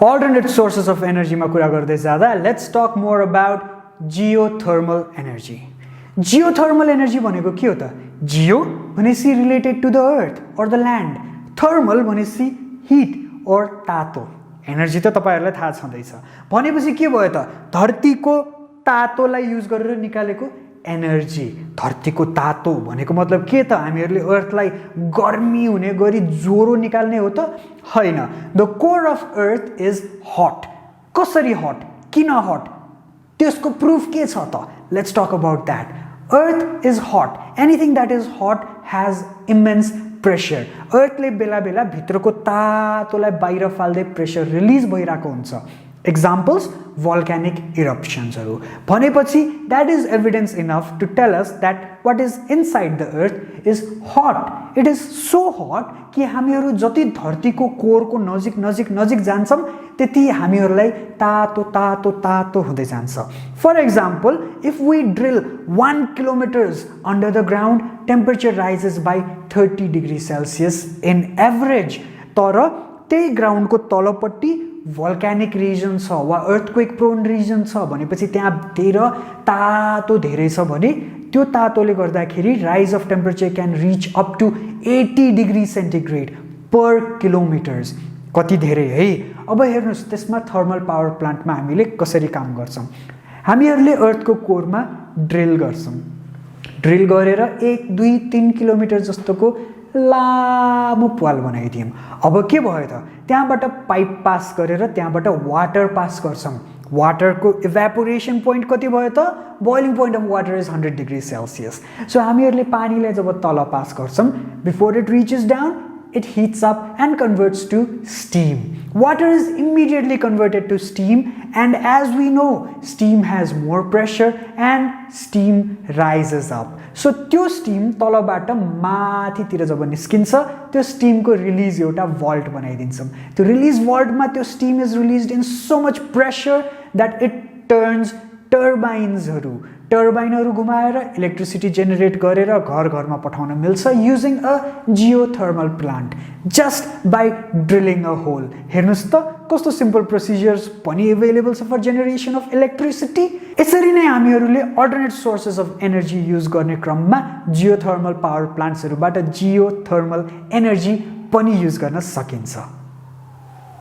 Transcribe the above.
Alternate sources of energy मा कुरा गर्दै जाँदा let's talk more about geothermal energy. Geothermal energy भनेको के हो त? Geo भनेपछि related to the earth or the land. Thermal भनेपछि heat or तातो. एनर्जी त तपाईहरुलाई थाहा छँदैछ. भनेपछि के भयो त? धरतीको तातोलाई युज गरेर निकालेको एनर्जी. धरतीको तातो भनेको मतलब के त? हामीहरुले अर्थलाई गर्मी हुने गरी ज्वरो निकाल्ने हो त? हैन. The core of earth is hot. कसरी hot? किन hot? त्यसको प्रुफ के छ त? Let's talk about that. Earth is hot. Anything that is hot has immense pressure. Earth ले बेला बेला भित्रको तातोलाई बाहिर फाल्दै प्रेशर रिलिज भइराको हुन्छ. Examples, volcanic eruptions. भनेपछि that is evidence enough to tell us that what is inside the earth is hot. It is so hot कि हामीहरु जति धरतीको कोरको नजिक नजिक नजिक जान्छौं त्यति हामीहरुलाई तातो तातो तातो हुँदै जान्छ. For example, if we drill 1 kilometers under the ground, temperature rises by 30 degrees Celsius in average. तर त्यही ग्राउन्डको तलपट्टि volcanic region छ वा earthquake prone region छ भनेपछि त्यहाँ तातो धेरै छ भने त्यो तातोले गर्दाखेरि rise of temperature can reach up to 80 degrees centigrade per kilometers. कति धेरै है. अब हेर्नुस् त्यसमा थर्मल पावर प्लान्टमा हामीले कसरी काम गर्छौं. हामीहरुले अर्थको कोरमा ड्रिल गर्छौं. ड्रिल गरेर 1 2 3 किलोमिटर जस्तोको लामो प्वाल बनाइदियौं. अब के भयो त? त्यहाँबाट पाइप पास गरेर त्यहाँबाट वाटर पास गर्छौं. वाटरको इभ्यापोरेसन पोइन्ट कति भयो त? Boiling point of water is 100 degree Celsius. So हामीहरुले पानीलाई जब तल पास गर्छौं, before it reaches down, it heats up and converts to steam. Water is immediately converted to steam, and as we know, steam has more pressure and steam rises up. So त्यो steam तलबाट माथितिर जब निस्किन्छ, त्यो steam को release एउटा vault बनाइदिन्छौं. त्यो release vault मा त्यो steam is released in so much pressure that it turns turbines हरु. टर्बाइनहरु घुमाएर इलेक्ट्रिसिटी जेनेरेट गरेर घर घरमा पठाउन मिल्छ using a geothermal plant just by drilling a hole. हेर्नुस् त कस्तो सिम्पल प्रोसिजर्स पनि अवेलेबल छ फर जेनेरेसन अफ इलेक्ट्रिसिटी. यसरी नै हामीहरुले alternate sources of energy use गर्ने क्रममा जियोथर्मल पावर प्लान्ट्सहरुबाट जियोथर्मल एनर्जी पनि युज गर्न सकिन्छ.